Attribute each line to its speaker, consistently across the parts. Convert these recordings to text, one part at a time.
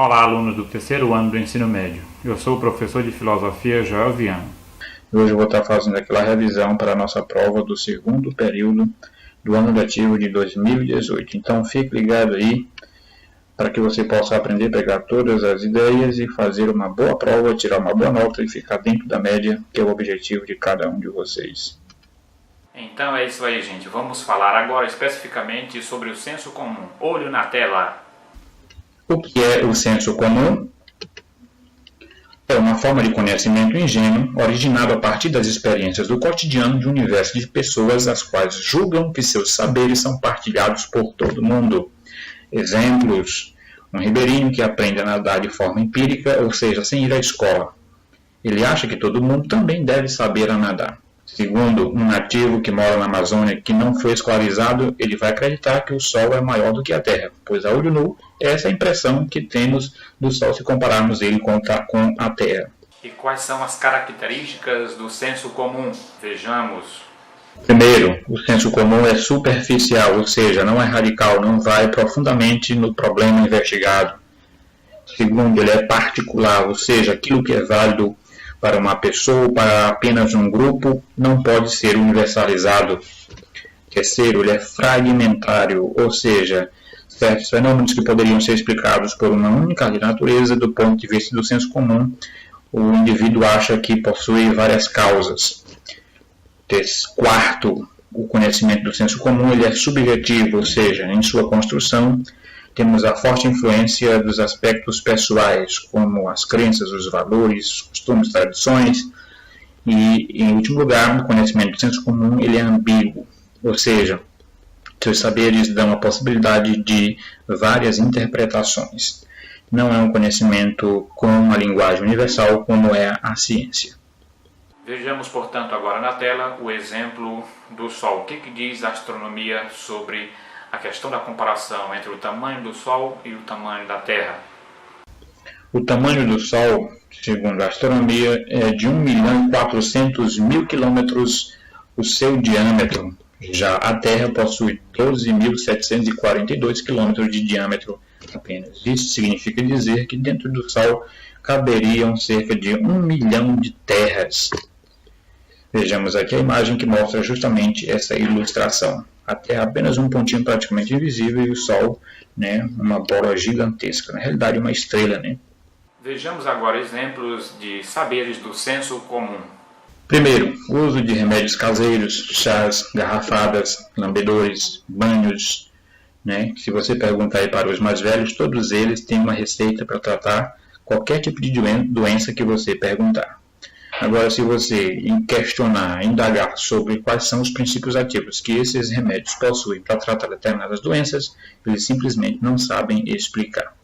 Speaker 1: Olá, alunos do terceiro ano do ensino médio. Eu sou o professor de filosofia Joel Viana.
Speaker 2: Hoje eu vou estar fazendo aquela revisão para a nossa prova do segundo período do ano letivo de 2018. Então fique ligado aí para que você possa aprender a pegar todas as ideias e fazer uma boa prova, tirar uma boa nota e ficar dentro da média, que é o objetivo de cada um de vocês.
Speaker 1: Então é isso aí, gente. Vamos falar agora especificamente sobre o senso comum. Olho na tela.
Speaker 2: O que é o senso comum? É uma forma de conhecimento ingênuo, originado a partir das experiências do cotidiano de um universo de pessoas as quais julgam que seus saberes são partilhados por todo mundo. Exemplos: um ribeirinho que aprende a nadar de forma empírica, ou seja, sem ir à escola. Ele acha que todo mundo também deve saber a nadar. Segundo, um nativo que mora na Amazônia que não foi escolarizado, ele vai acreditar que o Sol é maior do que a Terra, pois a olho nu, essa é a impressão que temos do Sol se compararmos ele com a Terra.
Speaker 1: E quais são as características do senso comum? Vejamos.
Speaker 2: Primeiro, o senso comum é superficial, ou seja, não é radical, não vai profundamente no problema investigado. Segundo, ele é particular, ou seja, aquilo que é válido para uma pessoa ou para apenas um grupo não pode ser universalizado. Terceiro, ele é fragmentário, ou seja, certos fenômenos que poderiam ser explicados por uma única lei da natureza, do ponto de vista do senso comum, o indivíduo acha que possui várias causas. Quarto, o conhecimento do senso comum ele é subjetivo, ou seja, em sua construção, temos a forte influência dos aspectos pessoais, como as crenças, os valores, costumes, tradições. E, em último lugar, o conhecimento do senso comum ele é ambíguo, ou seja, seus saberes dão a possibilidade de várias interpretações. Não é um conhecimento com uma linguagem universal como é a ciência.
Speaker 1: Vejamos, portanto, agora na tela o exemplo do Sol. O que diz a astronomia sobre a questão da comparação entre o tamanho do Sol e o tamanho da Terra?
Speaker 2: O tamanho do Sol, segundo a astronomia, é de 1.400.000 quilômetros o seu diâmetro. Já a Terra possui 12.742 quilômetros de diâmetro apenas. Isso significa dizer que dentro do Sol caberiam cerca de 1 milhão de terras. Vejamos aqui a imagem que mostra justamente essa ilustração. A Terra é apenas um pontinho praticamente invisível e o Sol, uma bola gigantesca. Na realidade, uma estrela.
Speaker 1: Vejamos agora exemplos de saberes do senso comum.
Speaker 2: Primeiro, o uso de remédios caseiros, chás, garrafadas, lambedores, banhos. Se você perguntar aí para os mais velhos, todos eles têm uma receita para tratar qualquer tipo de doença que você perguntar. Agora, se você questionar, indagar sobre quais são os princípios ativos que esses remédios possuem para tratar determinadas doenças, eles simplesmente não sabem explicar.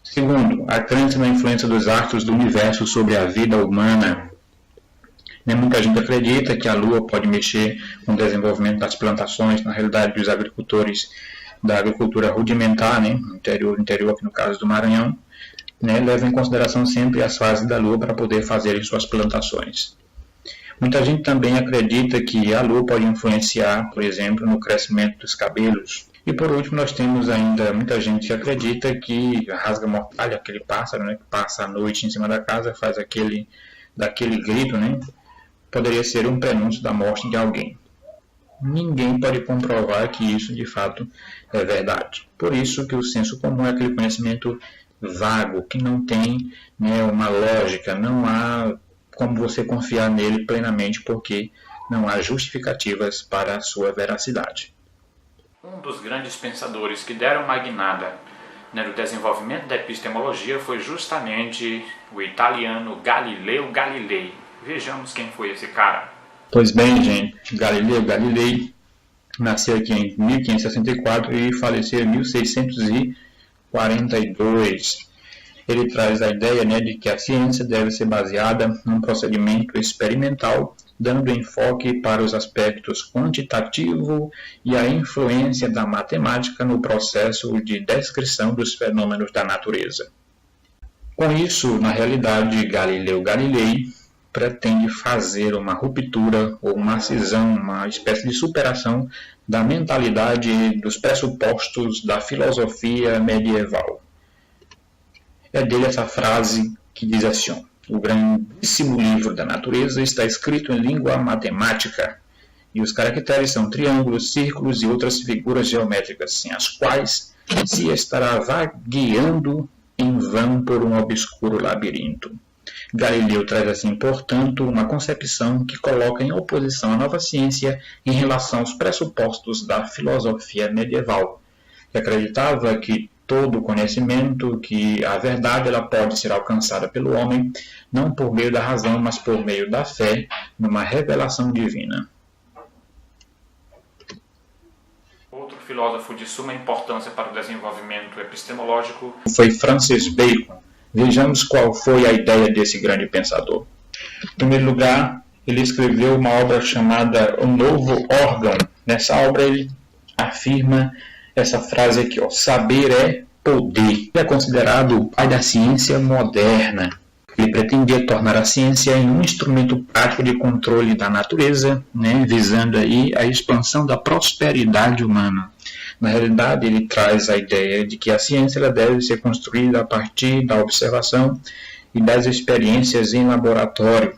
Speaker 2: Segundo, a crença na influência dos astros do universo sobre a vida humana. Muita gente acredita que a Lua pode mexer com o desenvolvimento das plantações, na realidade dos agricultores da agricultura rudimentar, no interior aqui no caso do Maranhão, leva em consideração sempre as fases da Lua para poder fazer suas plantações. Muita gente também acredita que a Lua pode influenciar, por exemplo, no crescimento dos cabelos. E por último, nós temos ainda muita gente que acredita que a rasga-mortalha, aquele pássaro que passa a noite em cima da casa, faz daquele grito, poderia ser um prenúncio da morte de alguém. Ninguém pode comprovar que isso de fato é verdade. Por isso que o senso comum é aquele conhecimento vago, que não tem uma lógica, não há como você confiar nele plenamente, porque não há justificativas para a sua veracidade.
Speaker 1: Um dos grandes pensadores que deram uma guinada no desenvolvimento da epistemologia foi justamente o italiano Galileu Galilei. Vejamos quem foi esse cara.
Speaker 2: Pois bem, gente, Galileu Galilei nasceu aqui em 1564 e faleceu em 1642. Ele traz a ideia de que a ciência deve ser baseada num procedimento experimental, dando enfoque para os aspectos quantitativo e a influência da matemática no processo de descrição dos fenômenos da natureza. Com isso, na realidade, Galileu Galilei pretende fazer uma ruptura ou uma cisão, uma espécie de superação da mentalidade dos pressupostos da filosofia medieval. É dele essa frase que diz assim: ó, o grandíssimo livro da natureza está escrito em língua matemática, e os caracteres são triângulos, círculos e outras figuras geométricas, sem as quais se estará vagueando em vão por um obscuro labirinto. Galileu traz assim, portanto, uma concepção que coloca em oposição a nova ciência em relação aos pressupostos da filosofia medieval, que acreditava que todo conhecimento, que a verdade ela pode ser alcançada pelo homem, não por meio da razão, mas por meio da fé, numa revelação divina.
Speaker 1: Outro filósofo de suma importância para o desenvolvimento epistemológico
Speaker 2: foi Francis Bacon. Vejamos qual foi a ideia desse grande pensador. Em primeiro lugar, ele escreveu uma obra chamada O Novo Órgão. Nessa obra ele afirma essa frase aqui, ó, saber é poder. Ele é considerado o pai da ciência moderna. Ele pretendia tornar a ciência em um instrumento prático de controle da natureza, né, visando aí a expansão da prosperidade humana. Na realidade, ele traz a ideia de que a ciência ela deve ser construída a partir da observação e das experiências em laboratório.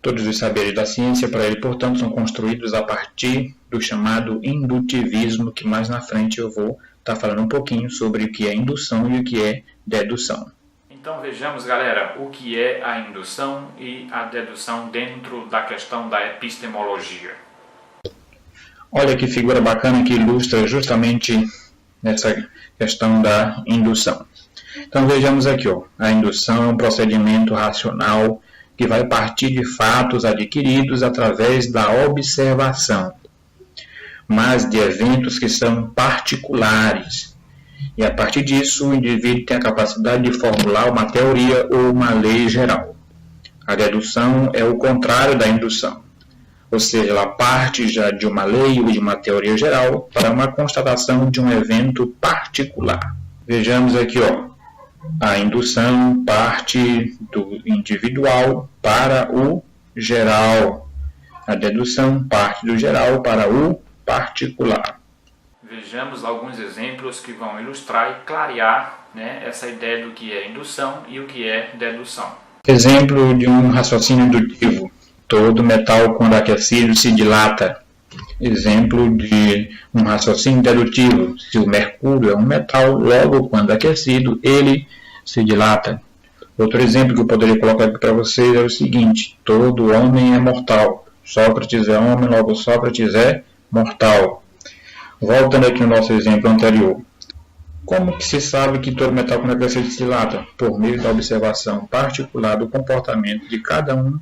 Speaker 2: Todos os saberes da ciência, para ele, portanto, são construídos a partir do chamado indutivismo, que mais na frente eu vou estar falando um pouquinho sobre o que é indução e o que é dedução.
Speaker 1: Então vejamos, galera, o que é a indução e a dedução dentro da questão da epistemologia.
Speaker 2: Olha que figura bacana que ilustra justamente essa questão da indução. Então vejamos aqui, ó, a indução é um procedimento racional que vai partir de fatos adquiridos através da observação, mas de eventos que são particulares. E a partir disso, o indivíduo tem a capacidade de formular uma teoria ou uma lei geral. A dedução é o contrário da indução, ou seja, ela parte já de uma lei ou de uma teoria geral para uma constatação de um evento particular. Vejamos aqui, ó, a indução parte do individual para o geral. A dedução parte do geral para o particular.
Speaker 1: Vejamos alguns exemplos que vão ilustrar e clarear, né, essa ideia do que é indução e o que é dedução.
Speaker 2: Exemplo de um raciocínio indutivo. Todo metal, quando aquecido, se dilata. Exemplo de um raciocínio dedutivo. Se o mercúrio é um metal, logo, quando aquecido, ele se dilata. Outro exemplo que eu poderia colocar aqui para vocês é o seguinte. Todo homem é mortal. Sócrates é homem, logo Sócrates é mortal. Voltando aqui ao nosso exemplo anterior. Como que se sabe que todo metal, quando aquecido, se dilata? Por meio da observação particular do comportamento de cada um,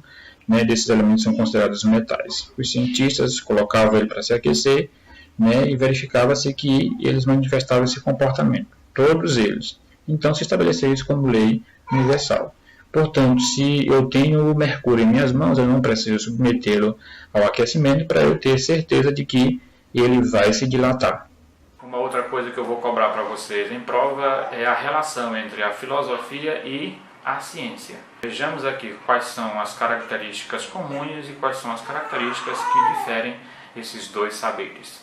Speaker 2: né, desses elementos são considerados metais. Os cientistas colocavam ele para se aquecer, né, e verificava-se que eles manifestavam esse comportamento, todos eles. Então se estabeleceu isso como lei universal. Portanto, se eu tenho o mercúrio em minhas mãos, eu não preciso submetê-lo ao aquecimento para eu ter certeza de que ele vai se dilatar.
Speaker 1: Uma outra coisa que eu vou cobrar para vocês em prova é a relação entre a filosofia e a ciência. Vejamos aqui quais são as características comuns e quais são as características que diferem esses dois saberes.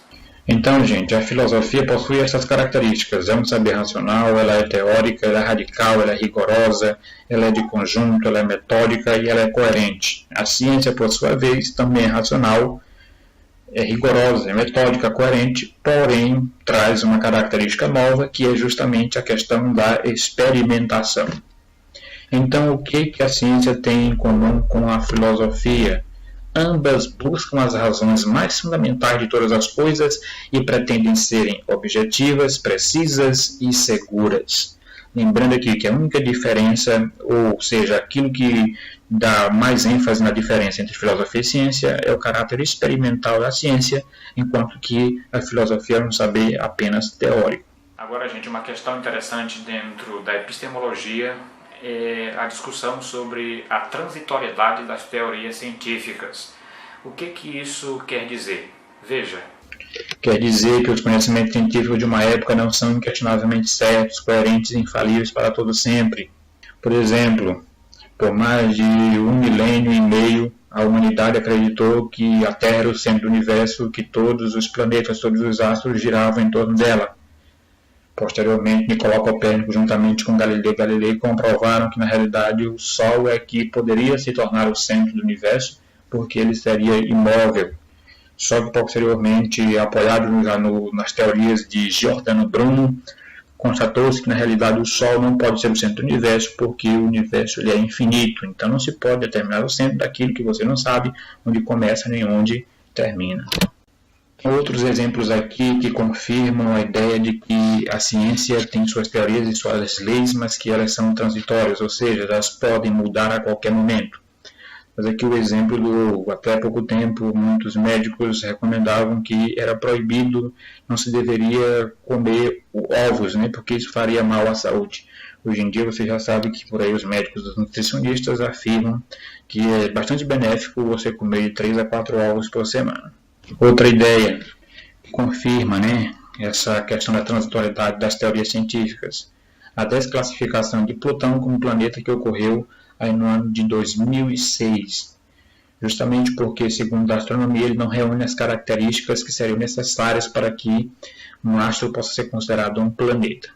Speaker 2: Então, gente, a filosofia possui essas características. É um saber racional, ela é teórica, ela é radical, ela é rigorosa, ela é de conjunto, ela é metódica e ela é coerente. A ciência, por sua vez, também é racional, é rigorosa, é metódica, coerente, porém traz uma característica nova que é justamente a questão da experimentação. Então, o que a ciência tem em comum com a filosofia? Ambas buscam as razões mais fundamentais de todas as coisas e pretendem serem objetivas, precisas e seguras. Lembrando aqui que a única diferença, ou seja, aquilo que dá mais ênfase na diferença entre filosofia e ciência é o caráter experimental da ciência, enquanto que a filosofia é um saber apenas teórico.
Speaker 1: Agora, gente, uma questão interessante dentro da epistemologia é a discussão sobre a transitoriedade das teorias científicas. O que isso quer dizer? Veja.
Speaker 2: Quer dizer que os conhecimentos científicos de uma época não são inquestionavelmente certos, coerentes e infalíveis para todo sempre. Por exemplo, por mais de 1,5 milênio, a humanidade acreditou que a Terra era o centro do universo, que todos os planetas, todos os astros giravam em torno dela. Posteriormente, Nicolau Copérnico, juntamente com Galileu Galilei, comprovaram que, na realidade, o Sol é que poderia se tornar o centro do universo, porque ele seria imóvel. Só que, posteriormente, apoiado nas teorias de Giordano Bruno, constatou-se que, na realidade, o Sol não pode ser o centro do universo, porque o universo ele é infinito. Então, não se pode determinar o centro daquilo que você não sabe onde começa nem onde termina. Outros exemplos aqui que confirmam a ideia de que a ciência tem suas teorias e suas leis, mas que elas são transitórias, ou seja, elas podem mudar a qualquer momento. Mas aqui o exemplo até pouco tempo, muitos médicos recomendavam que era proibido, não se deveria comer ovos, né, porque isso faria mal à saúde. Hoje em dia você já sabe que por aí os médicos, os nutricionistas afirmam que é bastante benéfico você comer de 3 a 4 ovos por semana. Outra ideia que confirma, né, essa questão da transitoriedade das teorias científicas, a desclassificação de Plutão como planeta que ocorreu aí no ano de 2006, justamente porque, segundo a astronomia, ele não reúne as características que seriam necessárias para que um astro possa ser considerado um planeta.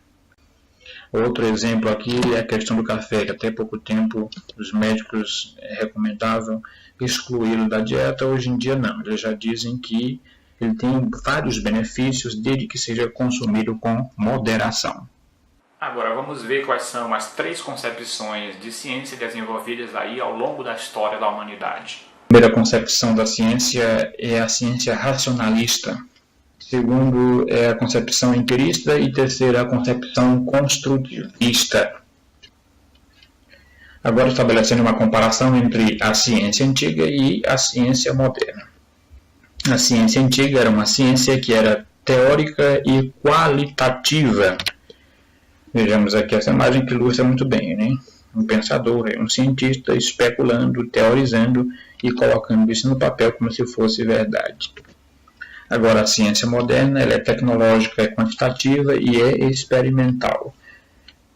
Speaker 2: Outro exemplo aqui é a questão do café, que até pouco tempo os médicos recomendavam excluí-lo da dieta, hoje em dia não. Eles já dizem que ele tem vários benefícios desde que seja consumido com moderação.
Speaker 1: Agora vamos ver quais são as 3 concepções de ciência desenvolvidas aí ao longo da história da humanidade.
Speaker 2: A primeira concepção da ciência é a ciência racionalista. Segundo é a concepção empirista e terceira a concepção construtivista. Agora estabelecendo uma comparação entre a ciência antiga e a ciência moderna. A ciência antiga era uma ciência que era teórica e qualitativa. Vejamos aqui essa imagem que ilustra muito bem, né? Um pensador, um cientista especulando, teorizando e colocando isso no papel como se fosse verdade. Agora, a ciência moderna ela é tecnológica, é quantitativa e é experimental.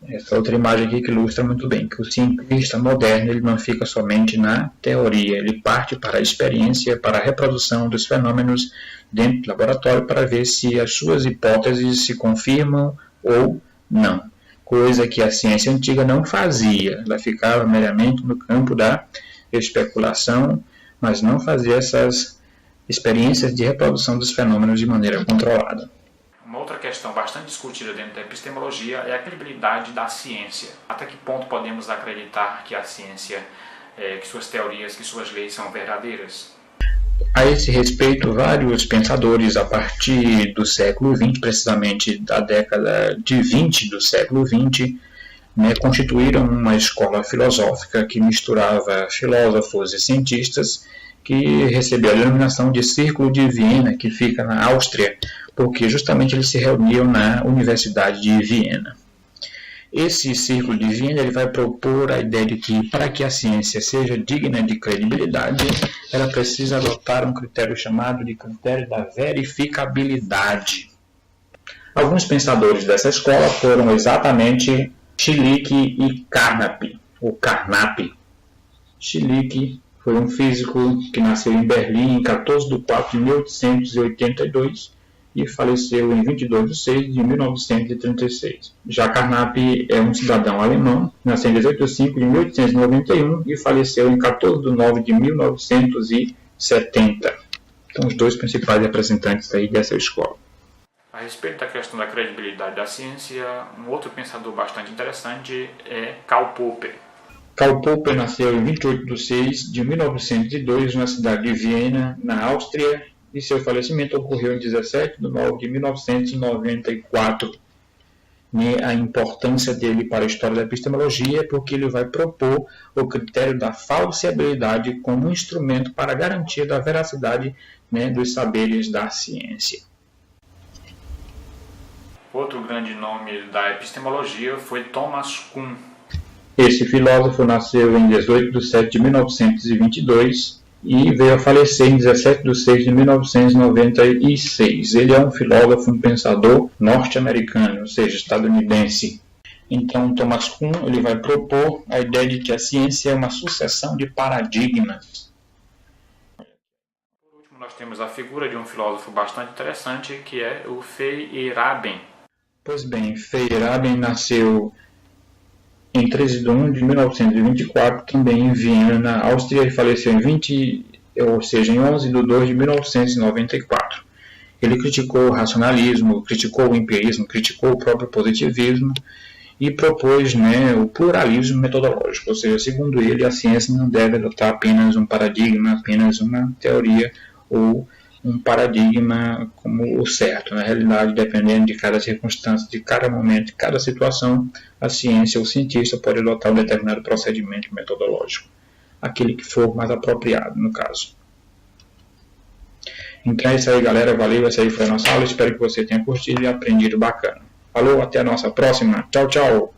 Speaker 2: Essa outra imagem aqui que ilustra muito bem que o cientista moderno ele não fica somente na teoria, ele parte para a experiência, para a reprodução dos fenômenos dentro do laboratório para ver se as suas hipóteses se confirmam ou não. Coisa que a ciência antiga não fazia, ela ficava meramente no campo da especulação, mas não fazia essas experiências de reprodução dos fenômenos de maneira controlada.
Speaker 1: Uma outra questão bastante discutida dentro da epistemologia é a credibilidade da ciência. Até que ponto podemos acreditar que a ciência, que suas teorias, que suas leis são verdadeiras?
Speaker 2: A esse respeito, vários pensadores, a partir do século XX, precisamente da década de 20 do século XX, constituíram uma escola filosófica que misturava filósofos e cientistas, que recebeu a denominação de Círculo de Viena, que fica na Áustria, porque justamente eles se reuniam na Universidade de Viena. Esse Círculo de Viena ele vai propor a ideia de que, para que a ciência seja digna de credibilidade, ela precisa adotar um critério chamado de critério da verificabilidade. Alguns pensadores dessa escola foram exatamente Schlick e Carnap, ou Carnap. Schlick foi um físico que nasceu em Berlim em 14 de 4 de 1882 e faleceu em 22 de 6 de 1936. Já Carnap é um cidadão alemão, nasceu em 18 de 5 de 1891 e faleceu em 14 de 9 de 1970. Então, os dois principais representantes aí dessa escola.
Speaker 1: A respeito da questão da credibilidade da ciência, um outro pensador bastante interessante é Karl Popper.
Speaker 2: Karl Popper nasceu em 28 de 6 de 1902 na cidade de Viena, na Áustria, e seu falecimento ocorreu em 17 de 9 de 1994. E a importância dele para a história da epistemologia é porque ele vai propor o critério da falseabilidade como um instrumento para a garantia da veracidade dos saberes da ciência.
Speaker 1: Outro grande nome da epistemologia foi Thomas Kuhn.
Speaker 2: Esse filósofo nasceu em 18 de 7 de 1922 e veio a falecer em 17 de 6 de 1996. Ele é um filósofo, um pensador norte-americano, ou seja, estadunidense. Então, Thomas Kuhn ele vai propor a ideia de que a ciência é uma sucessão de paradigmas.
Speaker 1: Por último, nós temos a figura de um filósofo bastante interessante, que é o Feyerabend.
Speaker 2: Pois bem, Feyerabend nasceu em 13 de 1 de 1924, também em Viena, na Áustria, e faleceu em 11 de 2 de 1994. Ele criticou o racionalismo, criticou o empirismo, criticou o próprio positivismo e propôs, o pluralismo metodológico, ou seja, segundo ele, a ciência não deve adotar apenas um paradigma, apenas uma teoria ou um paradigma como o certo. Na realidade, dependendo de cada circunstância, de cada momento, de cada situação, a ciência ou o cientista pode adotar um determinado procedimento metodológico, aquele que for mais apropriado, no caso. Então é isso aí, galera. Valeu, essa aí foi a nossa aula. Espero que você tenha curtido e aprendido bacana. Falou, até a nossa próxima. Tchau, tchau!